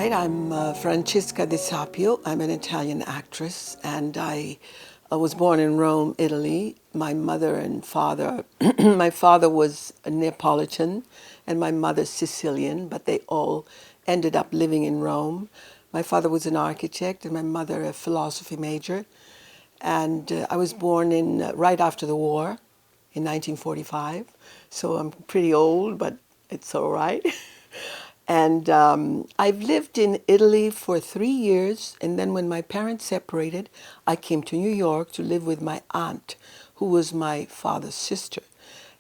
right, I'm Francesca De Sapio. I'm an Italian actress, and I was born in Rome, Italy. My mother and father, my father was a Neapolitan, and my mother Sicilian, but they all ended up living in Rome. My father was an architect, and my mother a philosophy major. And I was born in right after the war, in 1945. So I'm pretty old, but it's all right. And I've lived in Italy for 3 years, and then when my parents separated, I came to New York to live with my aunt, who was my father's sister.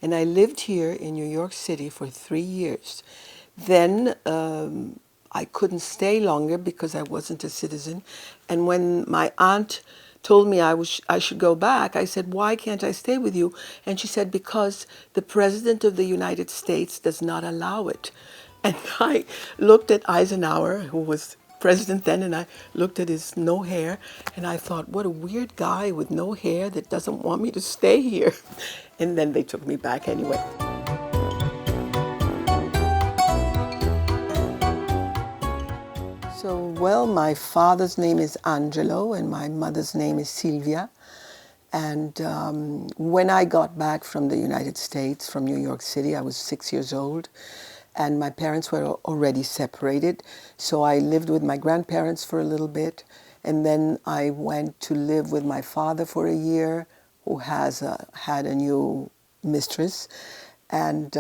And I lived here in New York City for 3 years. Then I couldn't stay longer because I wasn't a citizen. And when my aunt told me I should go back, I said, "Why can't I stay with you?" And she said, "Because the President of the United States does not allow it." And I looked at Eisenhower, who was president then, and I looked at his no hair, and I thought, what a weird guy with no hair that doesn't want me to stay here. And then they took me back anyway. So, well, my father's name is Angelo, and my mother's name is Silvia. And when I got back from the United States, from New York City, I was 6 years old, and my parents were already separated. So I lived with my grandparents for a little bit, and then I went to live with my father for a year, who had a new mistress, and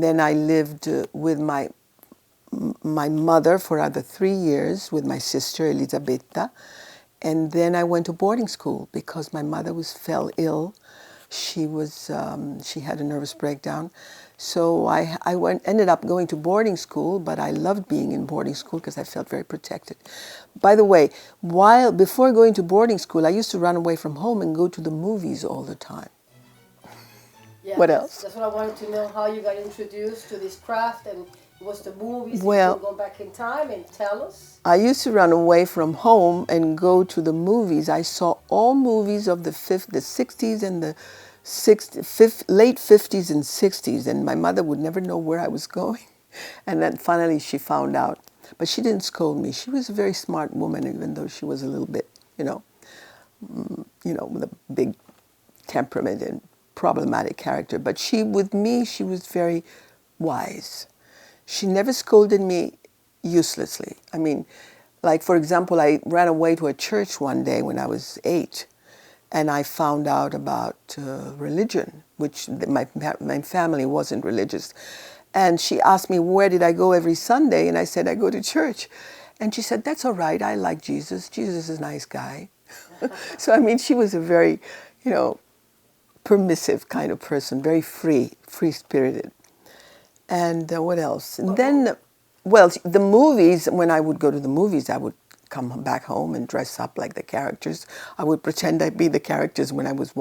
then I lived with my mother for other 3 years with my sister Elisabetta, and then I went to boarding school because my mother fell ill. She had a nervous breakdown, so I ended up going to boarding school. But I loved being in boarding school because I felt very protected. By the way, before going to boarding school, I used to run away from home and go to the movies all the time. Yeah, What else? That's what I wanted to know, how you got introduced to this craft and what's the movies. Well, you can go back in time and tell us. I used to run away from home and go to the movies. I saw all movies of the 60s and the late 50s and 60s, and my mother would never know where I was going. And then finally she found out. But she didn't scold me. She was a very smart woman, even though she was a little bit, with a big temperament and problematic character. But with me, she was very wise. She never scolded me uselessly. I mean, like, for example, I ran away to a church one day when I was 8, and I found out about religion, which my family wasn't religious. And she asked me, where did I go every Sunday? And I said, I go to church. And she said, that's all right, I like Jesus. Jesus is a nice guy. So, I mean, she was a very, permissive kind of person, very free-spirited. And what else? And then, well, the movies, when I would go to the movies, I would come back home and dress up like the characters. I would pretend I'd be the characters when I was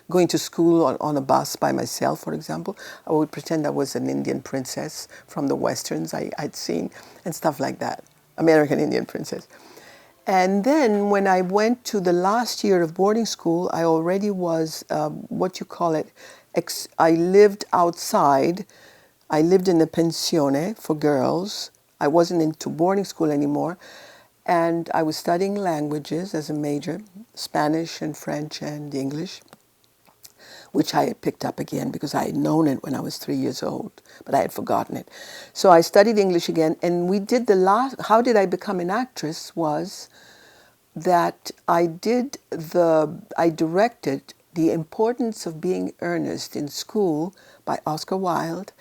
going to school on a bus by myself, for example. I would pretend I was an Indian princess from the Westerns I'd seen and stuff like that, American Indian princess. And then when I went to the last year of boarding school, I already was, I lived outside. I lived in a pensione for girls. I wasn't into boarding school anymore. And I was studying languages as a major, Spanish and French and English, which I had picked up again because I had known it when I was 3 years old, but I had forgotten it. So I studied English again, and we did how did I become an actress was that I directed The Importance of Being Earnest in School by Oscar Wilde,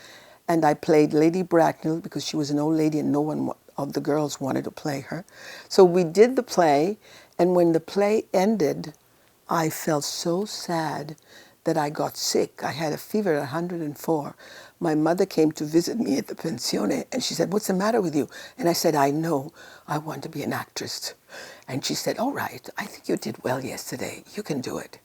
and I played Lady Bracknell because she was an old lady and no one of the girls wanted to play her. So we did the play, and when the play ended, I felt so sad that I got sick. I had a fever at 104. My mother came to visit me at the pensione, and she said, what's the matter with you? And I said, I know, I want to be an actress. And she said, all right, I think you did well yesterday. You can do it.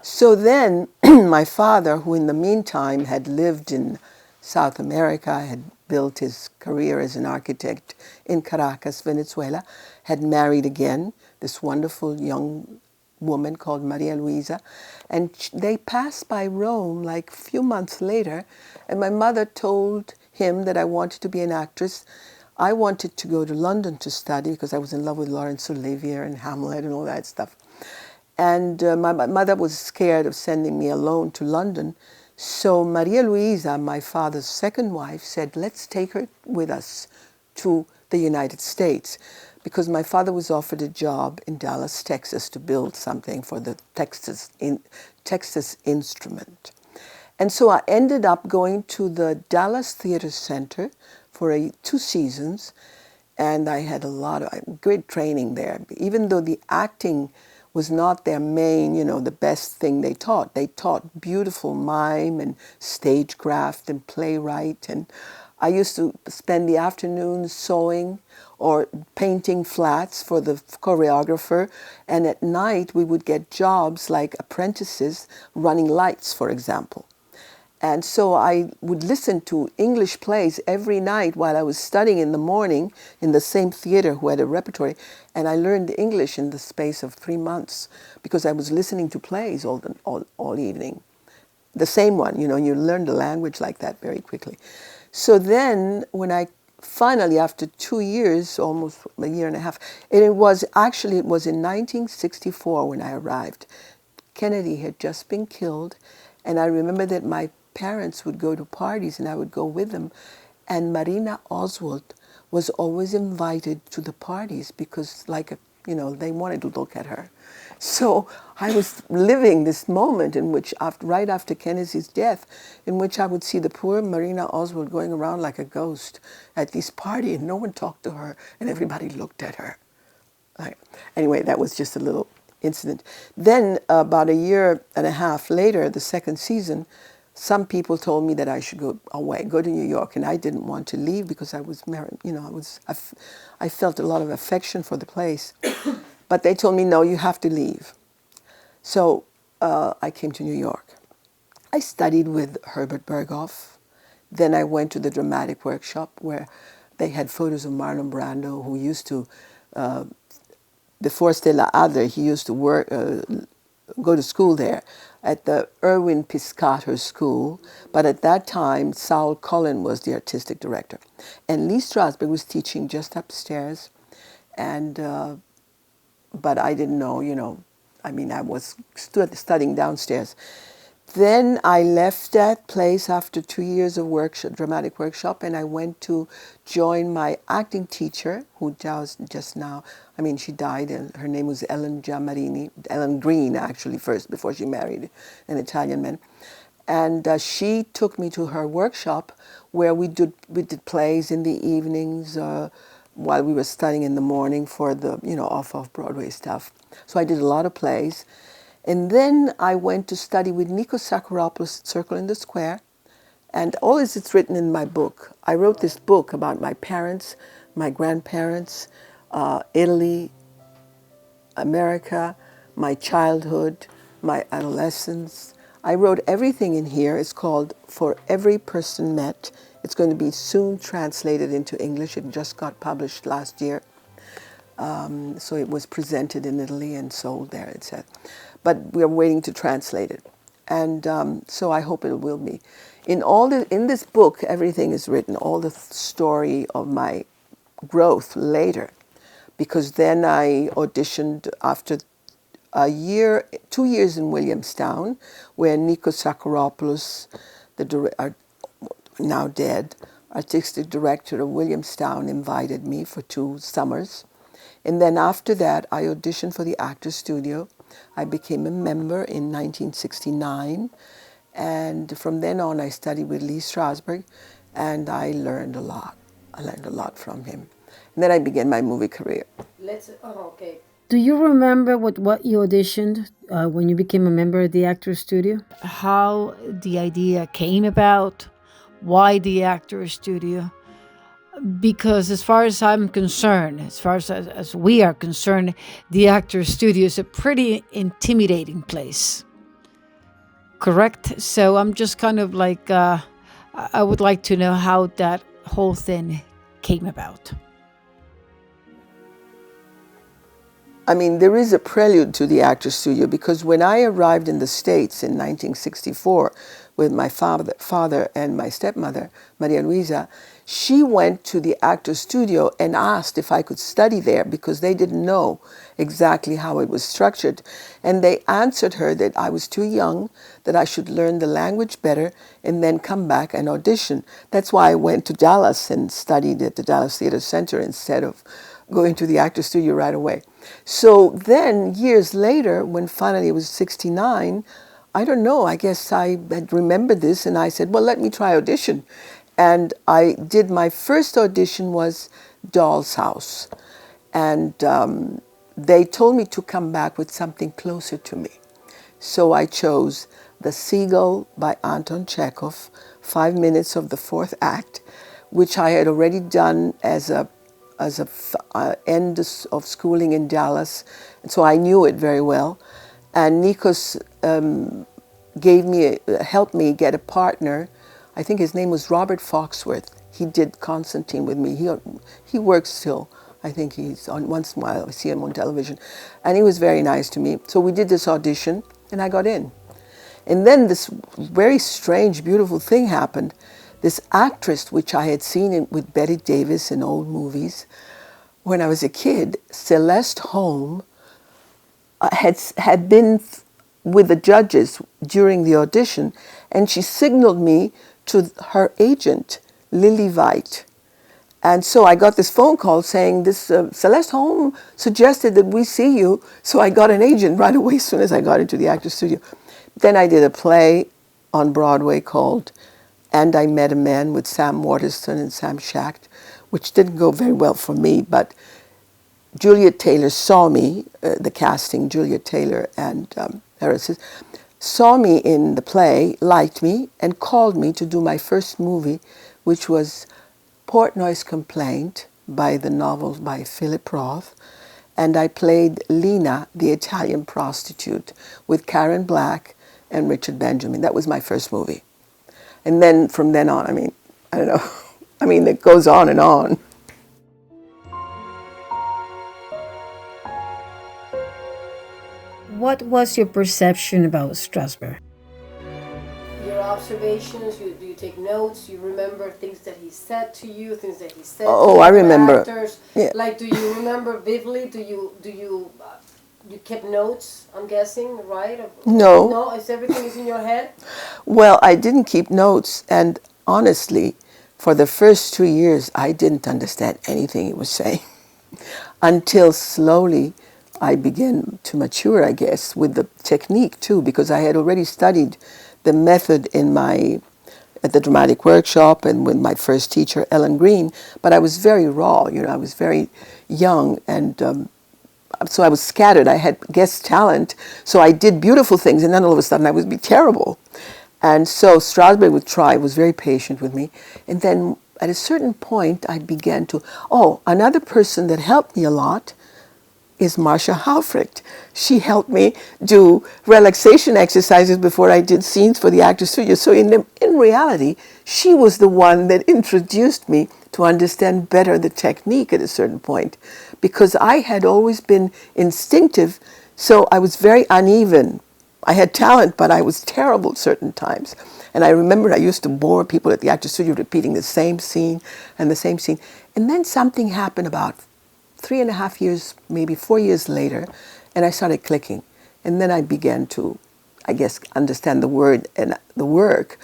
So then my father, who in the meantime had lived in South America, had built his career as an architect in Caracas, Venezuela, had married again this wonderful young woman called Maria Luisa, and they passed by Rome like a few months later, and my mother told him that I wanted to be an actress. I wanted to go to London to study because I was in love with Laurence Olivier and Hamlet and all that stuff. And my mother was scared of sending me alone to London. So Maria Luisa, my father's second wife, said, let's take her with us to the United States. Because my father was offered a job in Dallas, Texas, to build something for the Texas Instrument. And so I ended up going to the Dallas Theater Center for 2 seasons, and I had a lot of great training there. Even though the acting was not their main, the best thing they taught. They taught beautiful mime and stagecraft and playwright. And I used to spend the afternoons sewing or painting flats for the choreographer. And at night, we would get jobs like apprentices running lights, for example. And so I would listen to English plays every night while I was studying in the morning in the same theater who had a repertory. And I learned English in the space of 3 months because I was listening to plays all evening. The same one, you learn the language like that very quickly. So then when I finally, after 2 years, almost a year and a half, it was in 1964 when I arrived. Kennedy had just been killed. And I remember that my parents would go to parties and I would go with them. And Marina Oswald was always invited to the parties because they wanted to look at her. So I was living this moment in which, right after Kennedy's death, in which I would see the poor Marina Oswald going around like a ghost at this party and no one talked to her and everybody looked at her. Anyway, that was just a little incident. Then about a year and a half later, the second season, some people told me that I should go away, go to New York, and I didn't want to leave because I was married. I felt a lot of affection for the place, but they told me, no, you have to leave. So I came to New York. I studied with Herbert Berghoff. Then I went to the dramatic workshop where they had photos of Marlon Brando, who used to, before Stella Adler, he used to go to school there at the Erwin Piscator School, but at that time, Saul Cullen was the artistic director. And Lee Strasburg was teaching just upstairs, and but I didn't know, I was studying downstairs. Then I left that place after 2 years of dramatic workshop, and I went to join my acting teacher, who just now, she died, and her name was Ellen Green, actually, first, before she married an Italian man. And she took me to her workshop where we did plays in the evenings while we were studying in the morning for the, off-Broadway stuff. So I did a lot of plays. And then I went to study with Nikos Sakharopoulos at Circle in the Square. And all this is written in my book. I wrote this book about my parents, my grandparents, Italy, America, my childhood, my adolescence. I wrote everything in here. It's called For Every Person Met. It's going to be soon translated into English. It just got published last year. So it was presented in Italy and sold there, it said. But we're waiting to translate it. And so I hope it will be. In this book, everything is written, all the story of my growth later. Because then I auditioned after 2 years in Williamstown, where Nikos Sakharopoulos, now dead, artistic director of Williamstown, invited me for 2 summers. And then after that, I auditioned for the Actors Studio. I became a member in 1969. And from then on, I studied with Lee Strasberg, and I learned a lot. I learned a lot from him. And then I began my movie career. Okay. Do you remember what you auditioned when you became a member of the Actors Studio? How the idea came about? Why the Actors Studio? Because as far as I'm concerned, as far as we are concerned, the Actors Studio is a pretty intimidating place. Correct? So I'm just kind of like, I would like to know how that whole thing came about. There is a prelude to the Actors Studio, because when I arrived in the States in 1964 with my father and my stepmother, Maria Luisa, She went to the actor's studio and asked if I could study there because they didn't know exactly how it was structured. And they answered her that I was too young, that I should learn the language better and then come back and audition. That's why I went to Dallas and studied at the Dallas Theater Center instead of going to the actor's studio right away. So then, years later, when finally I was 69, I don't know, I guess I had remembered this and I said, well, let me try audition. And I did, my first audition was Doll's House. And they told me to come back with something closer to me. So I chose The Seagull by Anton Chekhov, 5 minutes of the fourth act, which I had already done as a end of schooling in Dallas, and so I knew it very well. And Nikos helped me get a partner. I think his name was Robert Foxworth. He did Constantine with me. He works still. I think he's on once in a while. I see him on television, and he was very nice to me. So we did this audition, and I got in. And then this very strange, beautiful thing happened. This actress, which I had seen with Betty Davis in old movies, when I was a kid, Celeste Holm, had been with the judges during the audition, and she signaled me to her agent, Lily Veit. And so I got this phone call saying, this Celeste Holm suggested that we see you. So I got an agent right away as soon as I got into the actor's studio. Then I did a play on Broadway called And I Met a Man with Sam Waterston and Sam Schacht, which didn't go very well for me, but Juliet Taylor saw me, the casting, Juliet Taylor and Harris, saw me in the play, liked me, and called me to do my first movie, which was Portnoy's Complaint, by the novel by Philip Roth. And I played Lena, the Italian prostitute, with Karen Black and Richard Benjamin. That was my first movie. And then from then on, I don't know, it goes on and on. What was your perception about Strasburg? Your observations, do you take notes? You remember things that he said to you, things that he said Oh, to I other remember. actors? Yeah. Like, do you remember vividly? You kept notes, I'm guessing, right? No. No, everything is in your head? Well, I didn't keep notes, and honestly, for the first 2 years, I didn't understand anything he was saying until slowly I began to mature, I guess, with the technique too, because I had already studied the method at the dramatic workshop and with my first teacher, Ellen Green, but I was very raw, I was very young, and so I was scattered. I had guest talent, so I did beautiful things, and then all of a sudden I would be terrible. And so Strasburg was very patient with me. And then at a certain point, I began to, another person that helped me a lot is Marcia Haufrecht. She helped me do relaxation exercises before I did scenes for the Actors Studio. So in reality, she was the one that introduced me to understand better the technique at a certain point, because I had always been instinctive, so I was very uneven. I had talent, but I was terrible at certain times. And I remember I used to bore people at the Actors Studio repeating the same scene and the same scene. And then something happened about 3.5 years, maybe 4 years later, and I started clicking. And then I began to, I guess, understand the word and the work.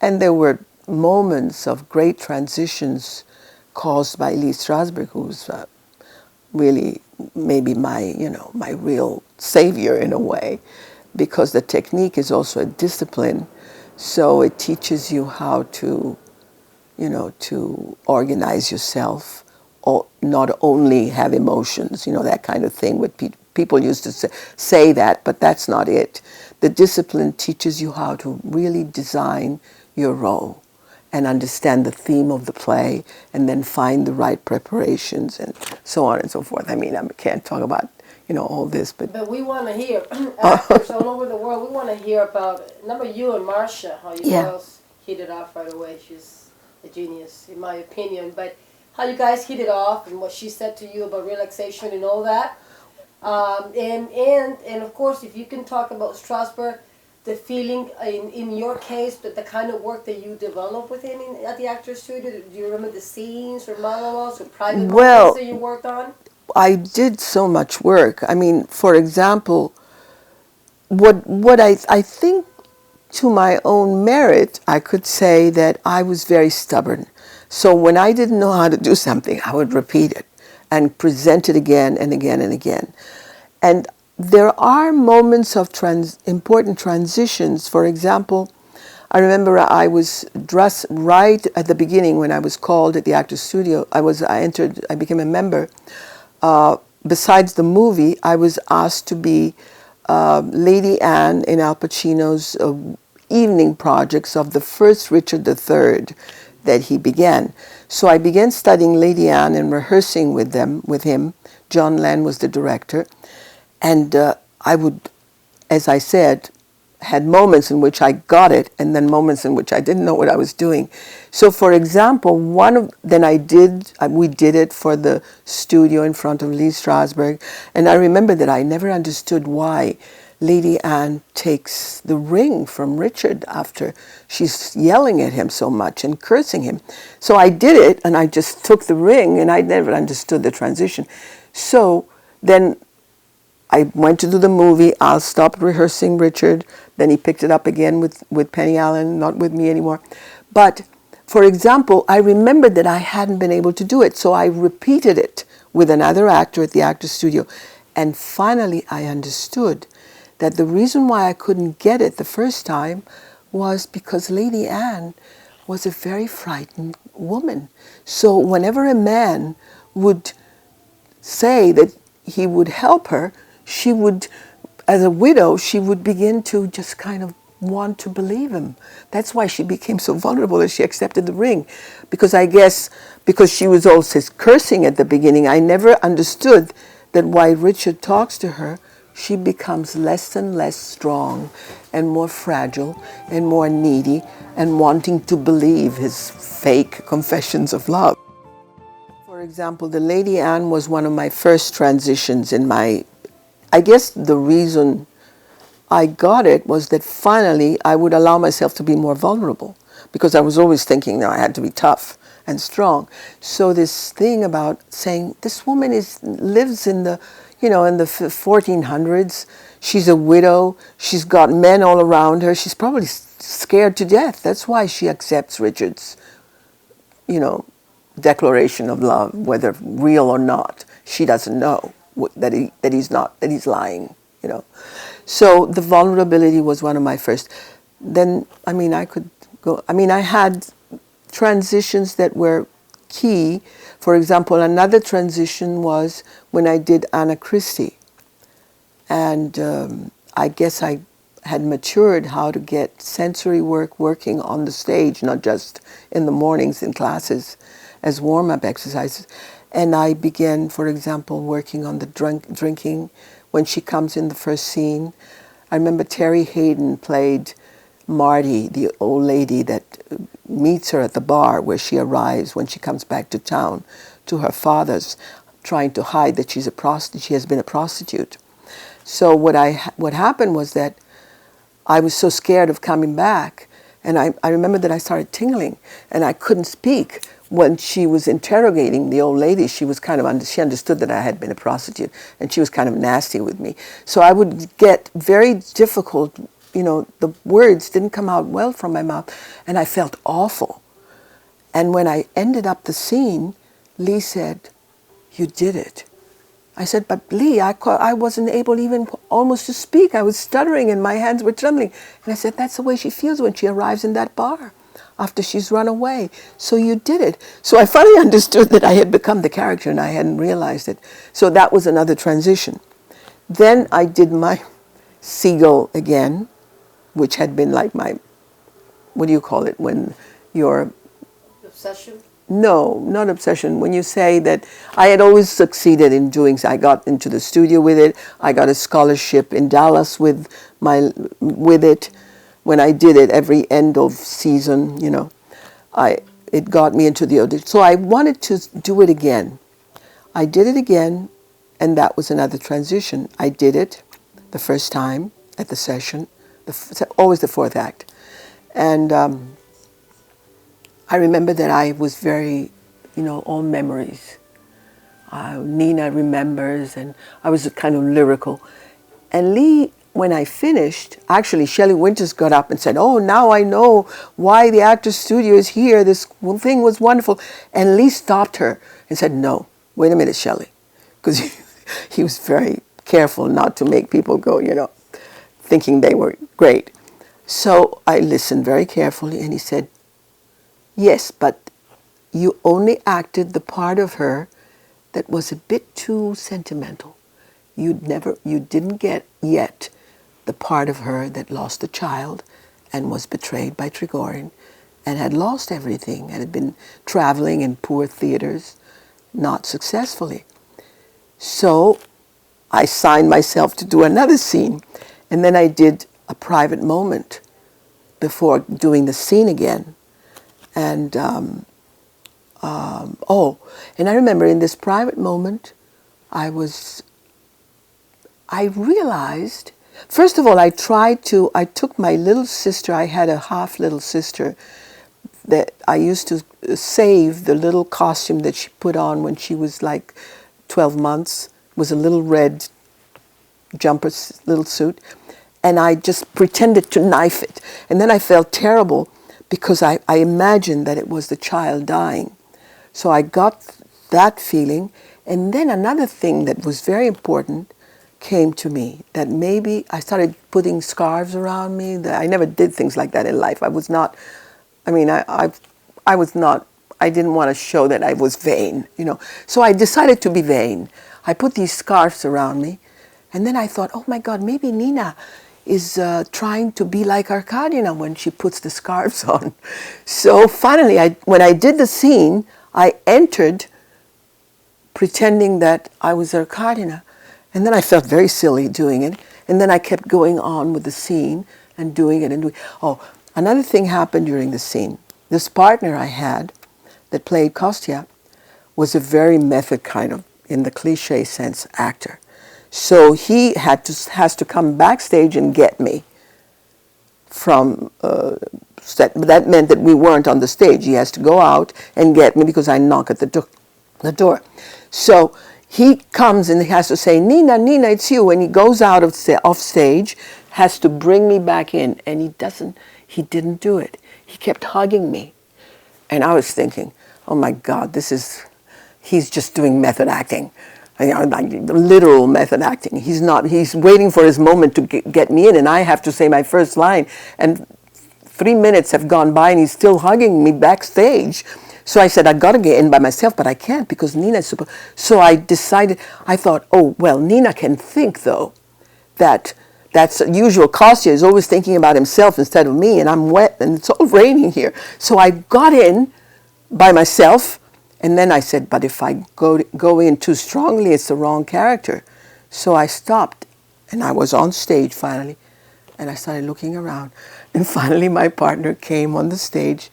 And there were moments of great transitions caused by Lee Strasberg, who's really maybe my real savior in a way, because the technique is also a discipline. So it teaches you how to, to organize yourself, or not only have emotions, that kind of thing. What people used to say that, but that's not it. The discipline teaches you how to really design your role and understand the theme of the play, and then find the right preparations and so on and so forth. I can't talk about, all this, But we want to hear, actors all over the world, we want to hear about, you and Marcia, how you girls hit it off right away. She's a genius, in my opinion. But how you guys hit it off and what she said to you about relaxation and all that. And of course, if you can talk about Strasburg, the feeling in your case, but the kind of work that you developed with him at the Actors Studio? Do you remember the scenes or monologues or private moments that you worked on? I did so much work. I mean, for example, what I think, to my own merit, I could say that I was very stubborn. So when I didn't know how to do something, I would repeat it and present it again and again and again. And there are moments of important transitions. For example, I remember I was dressed right at the beginning when I was called at the Actors Studio. I became a member. Besides the movie, I was asked to be Lady Anne in Al Pacino's evening projects of the first Richard III that he began. So I began studying Lady Anne and rehearsing with him. John Lenn was the director. And I would, as I said, had moments in which I got it and then moments in which I didn't know what I was doing. So for example, we did it for the studio in front of Lee Strasburg, and I remember that I never understood why Lady Anne takes the ring from Richard after she's yelling at him so much and cursing him. So I did it, and I just took the ring, and I never understood the transition. So then I went to do the movie. I'll stop rehearsing Richard. Then he picked it up again with Penny Allen, not with me anymore. But, for example, I remembered that I hadn't been able to do it, so I repeated it with another actor at the Actors Studio. And finally, I understood that the reason why I couldn't get it the first time was because Lady Anne was a very frightened woman. So whenever a man would say that he would help her, she would, as a widow, she would begin to just kind of want to believe him. That's why she became so vulnerable as she accepted the ring. Because I guess, because she was also cursing at the beginning, I never understood that while Richard talks to her, she becomes less and less strong and more fragile and more needy and wanting to believe his fake confessions of love. For example, the Lady Anne was one of my first transitions in my, I guess the reason I got it was that finally I would allow myself to be more vulnerable, because I was always thinking, no, I had to be tough and strong. So this thing about saying, this woman lives in the, in the 1400s. She's a widow. She's got men all around her. She's probably scared to death. That's why she accepts Richard's, declaration of love, whether real or not. She doesn't know that he's lying, So the vulnerability was one of my first. Then, I had transitions that were key. For example, another transition was when I did Anna Christie. And I guess I had matured how to get sensory work working on the stage, not just in the mornings in classes as warm-up exercises. And I began, for example, working on the drinking when she comes in the first scene. I remember Terry Hayden played Marty, the old lady that meets her at the bar where she arrives when she comes back to town to her father's, trying to hide that she has been a prostitute. So what happened was that I was so scared of coming back, and I remember that I started tingling, and I couldn't speak. When she was interrogating the old lady, she was kind of she understood that I had been a prostitute, and she was kind of nasty with me. So I would get very difficult, the words didn't come out well from my mouth, and I felt awful. And when I ended up the scene, Lee said, "You did it." I said, "But Lee, I wasn't able even almost to speak. I was stuttering and my hands were trembling." And I said, "That's the way she feels when she arrives in that bar after she's run away. So you did it." So I finally understood that I had become the character and I hadn't realized it. So that was another transition. Then I did my Seagull again, which had been like my, what do you call it when you're... Obsession? No, not obsession. When you say that I had always succeeded in doing so. I got into the studio with it. I got a scholarship in Dallas with it. When I did it every end of season, it got me into the audition. So I wanted to do it again. I did it again, and that was another transition. I did it the first time at the session, always the fourth act. And I remember that I was very, all memories. Nina remembers, and I was kind of lyrical. And Lee, when I finished, actually Shelley Winters got up and said, "Oh, now I know why the Actors Studio is here. This thing was wonderful." And Lee stopped her and said, "No, wait a minute, Shelley," because he was very careful not to make people go, thinking they were great. So I listened very carefully, and he said, "Yes, but you only acted the part of her that was a bit too sentimental. You didn't get yet the part of her that lost a child and was betrayed by Trigorin and had lost everything and had been traveling in poor theaters, not successfully." So I signed myself to do another scene, and then I did a private moment before doing the scene again. And and I remember in this private moment, I realized, first of all, I took my little sister, I had a half little sister that I used to save the little costume that she put on when she was like 12 months, was a little red jumper, little suit, and I just pretended to knife it. And then I felt terrible because I imagined that it was the child dying. So I got that feeling. And then another thing that was very important came to me, that maybe I started putting scarves around me. I never did things like that in life. I was not, I mean, I was not, I didn't want to show that I was vain, So I decided to be vain. I put these scarves around me. And then I thought, oh my God, maybe Nina is trying to be like Arkadina when she puts the scarves on. So finally, when I did the scene, I entered pretending that I was Arkadina. And then I felt very silly doing it. And then I kept going on with the scene and doing it and doing it. Oh, another thing happened during the scene. This partner I had that played Kostya was a very method kind of, in the cliche sense, actor. So he has to come backstage and get me from set. That meant that we weren't on the stage. He has to go out and get me because I knock at the door. So he comes and he has to say, Nina, it's you. And he goes out off stage, has to bring me back in. And he didn't do it. He kept hugging me. And I was thinking, oh my God, he's just doing method acting. Like literal method acting. He's waiting for his moment to get me in, and I have to say my first line. And 3 minutes have gone by, and he's still hugging me backstage. So I said, I got to get in by myself, but I can't because Nina's supposed. So I thought, oh, well, Nina can think, though, that's usual. Kostya is always thinking about himself instead of me, and I'm wet, and it's all raining here. So I got in by myself. And then I said, but if I go in too strongly, it's the wrong character. So I stopped, and I was on stage finally, and I started looking around. And finally my partner came on the stage,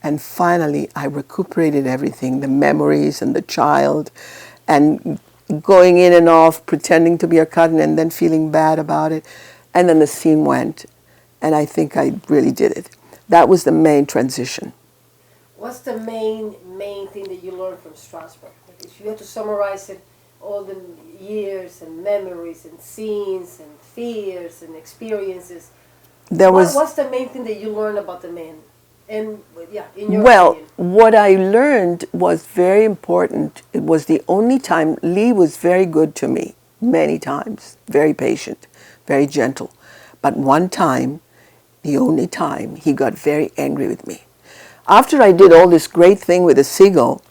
and finally I recuperated everything, the memories and the child, and going in and off, pretending to be a cousin, and then feeling bad about it. And then the scene went, and I think I really did it. That was the main transition. What's the main thing that you learned from Strasburg? If you had to summarize it, all the years and memories and scenes and fears and experiences, what's the main thing that you learned about the man? And in your opinion. What I learned was very important. It was the only time Lee was very good to me, many times, very patient, very gentle. But one time, the only time, he got very angry with me. After I did all this great thing with the seagull,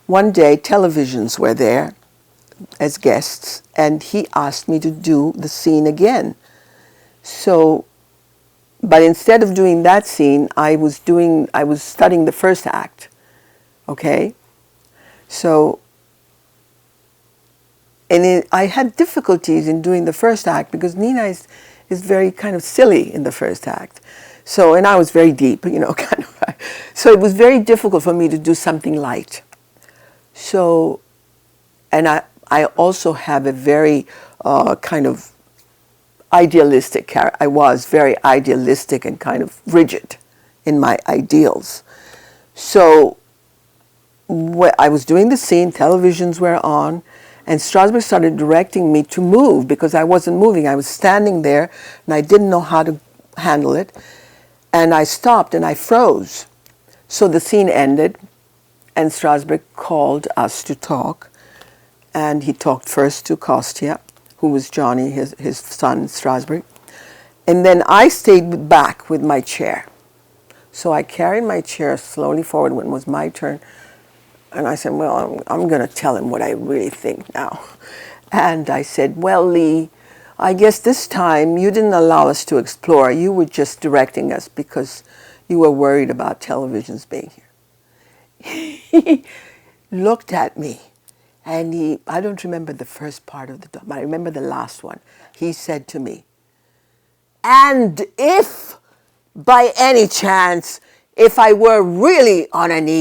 one day televisions were there as guests, and he asked me to do the scene again. So, but instead of doing that scene, I was studying the first act, okay? So, I had difficulties in doing the first act because Nina is very kind of silly in the first act. So, and I was very deep, kind of. So it was very difficult for me to do something light. So, and I also have a very kind of idealistic character. I was very idealistic and kind of rigid in my ideals. So I was doing the scene, televisions were on, and Strasburg started directing me to move because I wasn't moving. I was standing there and I didn't know how to handle it. And I stopped and I froze. So the scene ended and Strasburg called us to talk. And he talked first to Kostya, who was Johnny, his son, Strasburg. And then I stayed back with my chair. So I carried my chair slowly forward when it was my turn. And I said, well, I'm going to tell him what I really think now. And I said, well, Lee, I guess this time you didn't allow us to explore. You were just directing us because you were worried about televisions being here. He looked at me, and I don't remember the first part of the talk, but I remember the last one. He said to me, and if by any chance, if I were really on a knee,